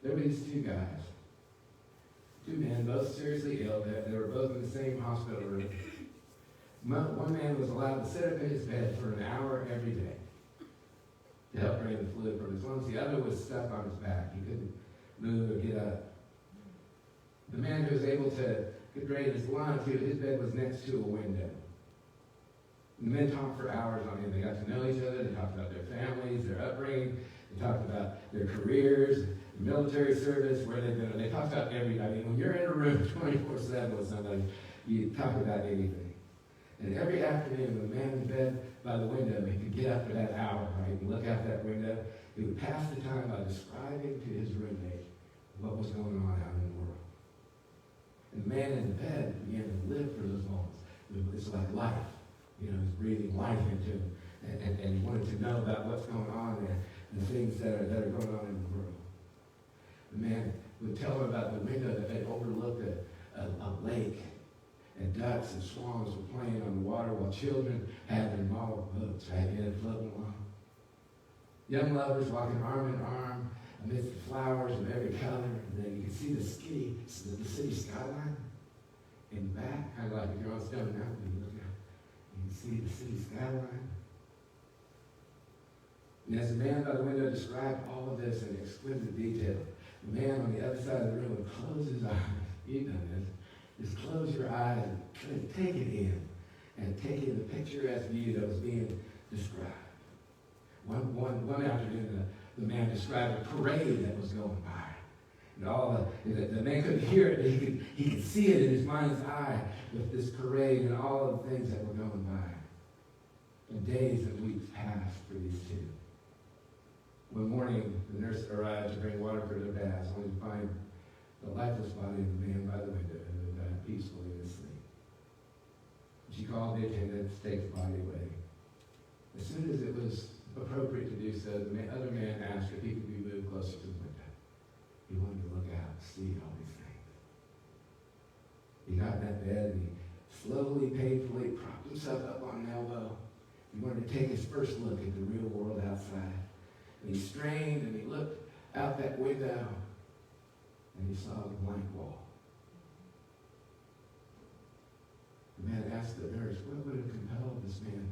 There were these two guys, two men, both seriously ill. They were both in the same hospital room. One man was allowed to sit up in his bed for an hour every day to help drain the fluid from his lungs. The other was stuck on his back. He couldn't move or get up. The man who was able to drain his lungs, his bed was next to a window. The men talked for hours on end. They got to know each other. They talked about their families, their upbringing. They talked about their careers, the military service, where they've been. They talked about everybody. When you're in a room 24/7 with somebody, you talk about anything. And every afternoon, when the man in bed by the window, he could get up for that hour, right, and look out that window. He would pass the time by describing to his roommate what was going on out in the world. And the man in the bed began to live for those moments. It's like life. He's breathing life into him. And he wanted to know about what's going on there, the things that are going on in the world. The man would tell him about the window that had overlooked a lake, and ducks and swans were playing on the water while children had their model boats, right, floating along. Young lovers walking arm in arm amidst the flowers of every color, and then you could see the city skyline in the back, kind of like if you're on Stone Mountain, you look out, you can see the city skyline. And as the man by the window described all of this in exquisite detail, the man on the other side of the room would close his eyes. You've done this. Just close your eyes and try to take it in and take in the picturesque view that was being described. One afternoon, the man described a parade that was going by. And the man couldn't hear it, but he could see it in his mind's eye with this parade and all of the things that were going by. And days and weeks passed for these two. One morning, the nurse arrived to bring water for their baths, only to find the lifeless body of the man by the window who had died peacefully in his sleep. She called the attendant to take the body away. As soon as it was appropriate to do so, the other man asked if he could be moved closer to the window. He wanted to look out and see all these things. He got in that bed and he slowly, painfully propped himself up on an elbow. He wanted to take his first look at the real world outside. And he strained and he looked out that window and he saw the blank wall. The man asked the nurse, what would have compelled this man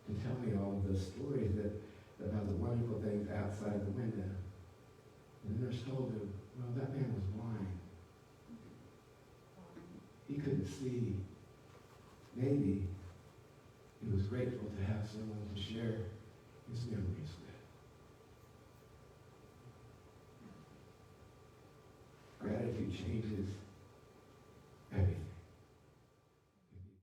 to tell me all of those stories about the wonderful things outside the window? And the nurse told him, well, that man was blind. He couldn't see. Maybe he was grateful to have someone to share his memories with. Gratitude changes